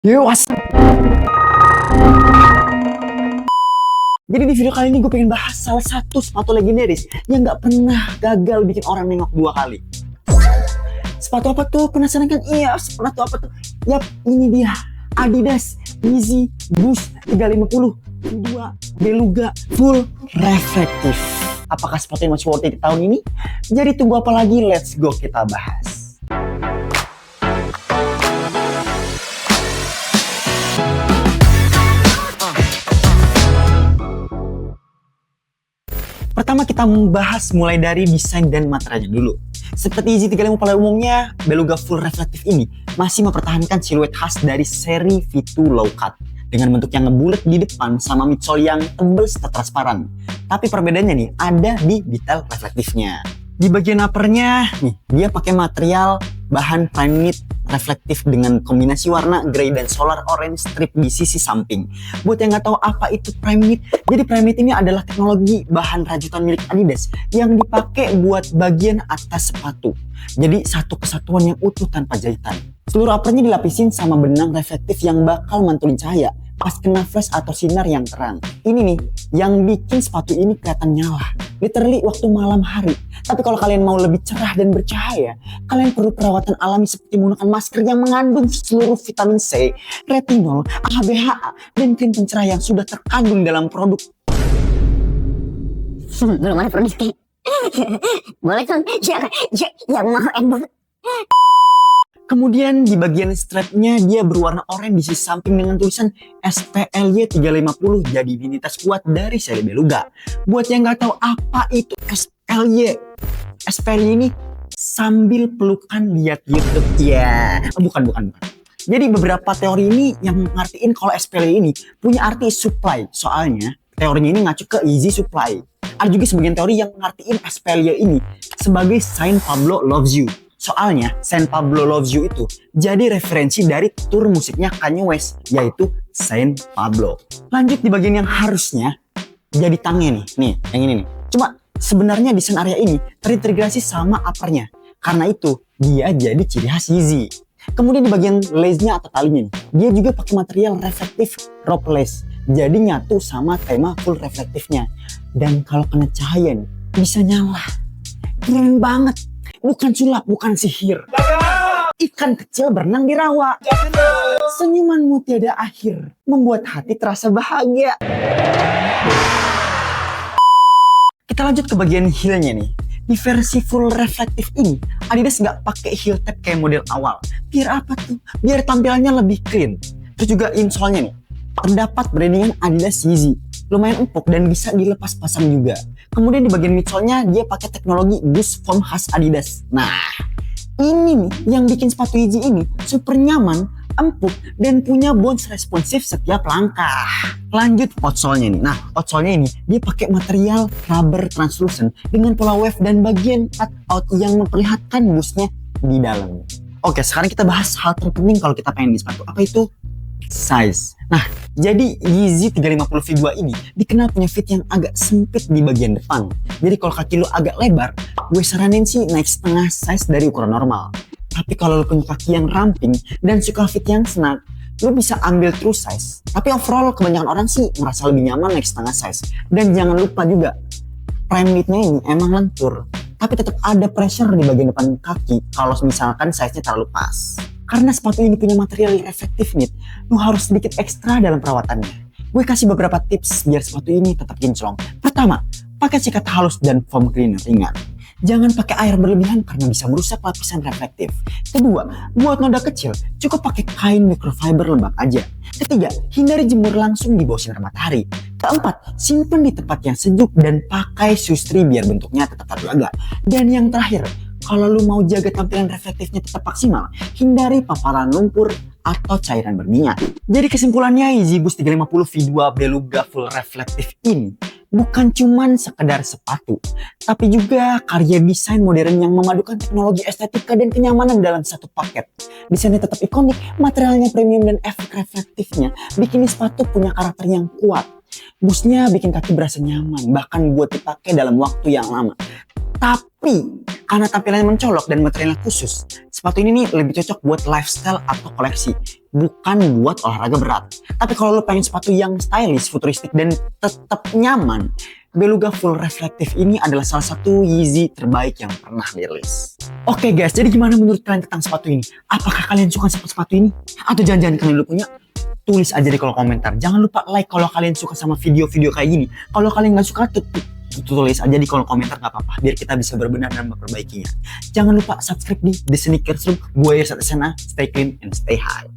Yo, jadi di video kali ini gue pengen bahas salah satu sepatu legendaris yang gak pernah gagal bikin orang nengok 2 kali. Sepatu apa tuh? Penasaran kan? Iya, sepatu apa tuh? Yap, ini dia. Adidas Yeezy Boost 350 V2 Beluga Full Reflective. Apakah sepatu yang masih worth it di tahun ini? Jadi tunggu apa lagi? Let's go kita bahas. Pertama kita membahas mulai dari desain dan materialnya dulu. Seperti Yeezy 350 pada umumnya, Beluga Full Reflective ini masih mempertahankan siluet khas dari seri V2 Low Cut dengan bentuk yang ngebulet di depan sama midsole yang tebal serta transparan. Tapi perbedaannya nih ada di detail reflektifnya. Di bagian uppernya nih dia pakai material bahan prime knit reflektif dengan kombinasi warna grey dan solar orange strip di sisi samping. Buat yang nggak tahu apa itu prime knit, jadi prime knit ini adalah teknologi bahan rajutan milik Adidas yang dipakai buat bagian atas sepatu. Jadi satu kesatuan yang utuh tanpa jahitan. Seluruh uppernya dilapisin sama benang reflektif yang bakal mantulin cahaya pas kena flash atau sinar yang terang. Ini nih yang bikin sepatu ini kelihatan nyala, literally waktu malam hari. Tapi kalau kalian mau lebih cerah dan bercahaya, kalian perlu perawatan alami seperti menggunakan masker yang mengandung seluruh vitamin C, retinol, AHA, dan krim pencerah yang sudah terkandung dalam produk. Belum ada produksi. Boleh kan? Yang mau endorse. Kemudian di bagian strapnya dia berwarna oranye di sisi samping dengan tulisan SPLY 350, jadi identitas kuat dari seri Beluga. Buat yang nggak tahu apa itu SPLY ini sambil pelukan lihat YouTube ya. Bukan. Jadi beberapa teori ini yang ngertiin kalau SPLY ini punya arti supply. Soalnya teorinya ini ngacu ke Yeezy supply. Ada juga sebagian teori yang ngertiin SPLY ini sebagai Saint Pablo Loves You. Soalnya Saint Pablo Loves You itu jadi referensi dari tur musiknya Kanye West, yaitu Saint Pablo. Lanjut di bagian yang harusnya jadi tangnya nih yang ini nih. Cuma sebenarnya desain area ini terintegrasi sama uppernya. Karena itu dia jadi ciri khas Yeezy. Kemudian di bagian lace-nya atau talinya nih, dia juga pakai material reflektif rope lace. Jadi nyatu sama tema full reflektifnya. Dan kalau kena cahaya nih, bisa nyala. Keren banget. Bukan sulap, bukan sihir. Ikan kecil berenang di rawa. Senyumanmu tiada akhir, membuat hati terasa bahagia. Kita lanjut ke bagian heelnya nih. Di versi full reflektif ini, Adidas nggak pakai heel tab kayak model awal. Biar apa tuh? Biar tampilannya lebih clean. Terus juga insole-nya nih, terdapat brandingan Adidas Yeezy. Lumayan empuk dan bisa dilepas pasang juga. Kemudian di bagian midsole-nya dia pakai teknologi boost foam khas Adidas. Nah, ini nih yang bikin sepatu Yeezy ini super nyaman, empuk, dan punya bounce responsif setiap langkah. Lanjut outsole-nya nih. Nah, outsole-nya ini dia pakai material rubber translucent dengan pola wave dan bagian cut-out yang memperlihatkan boostnya di dalam. Oke, sekarang kita bahas hal terpenting kalau kita pengen di sepatu. Apa itu? Size. Nah, jadi Yeezy 350 V2 ini dikenal punya fit yang agak sempit di bagian depan. Jadi kalau kaki lu agak lebar, gue saranin sih naik setengah size dari ukuran normal. Tapi kalau lu punya kaki yang ramping dan suka fit yang snug, lu bisa ambil true size. Tapi overall kebanyakan orang sih merasa lebih nyaman naik setengah size. Dan jangan lupa juga, prime knitnya ini emang lentur. Tapi tetap ada pressure di bagian depan kaki kalau misalkan size-nya terlalu pas. Karena sepatu ini punya material yang efektif knit, lu harus sedikit ekstra dalam perawatannya. Gue kasih beberapa tips biar sepatu ini tetap kinclong. Pertama, pakai sikat halus dan foam cleaner ringan. Jangan pakai air berlebihan karena bisa merusak lapisan reflektif. Kedua, buat noda kecil, cukup pakai kain microfiber lembab aja. Ketiga, hindari jemur langsung di bawah sinar matahari. Keempat, simpan di tempat yang sejuk dan pakai shoestring biar bentuknya tetap terjaga. Dan yang terakhir, kalau lu mau jaga tampilan reflektifnya tetap maksimal, hindari paparan lumpur atau cairan berminyak. Jadi kesimpulannya, Yeezy Boost 350 V2 Beluga Full Reflective ini bukan cuman sekedar sepatu, tapi juga karya desain modern yang memadukan teknologi estetika dan kenyamanan dalam satu paket. Desainnya tetap ikonik, materialnya premium dan efek reflektifnya bikin sepatu punya karakter yang kuat. Boostnya bikin kaki berasa nyaman, bahkan buat dipakai dalam waktu yang lama. Tapi karena tampilannya mencolok dan materialnya khusus, sepatu ini nih lebih cocok buat lifestyle atau koleksi. bukan buat olahraga berat. Tapi kalau lo pengen sepatu yang stylish, futuristik, dan tetap nyaman, Beluga Full Reflective ini adalah salah satu Yeezy terbaik yang pernah dirilis. Oke guys, jadi gimana menurut kalian tentang sepatu ini? Apakah kalian suka sepatu ini? Atau jangan-jangan kalian udah punya? Tulis aja di kolom komentar. Jangan lupa like kalau kalian suka sama video-video kayak gini. Kalau kalian nggak suka, tulis aja di kolom komentar, nggak apa-apa. Biar kita bisa berbenah dan memperbaikinya. Jangan lupa subscribe di The Sneakers Room. Gue Yosat Sena. Stay clean and stay high.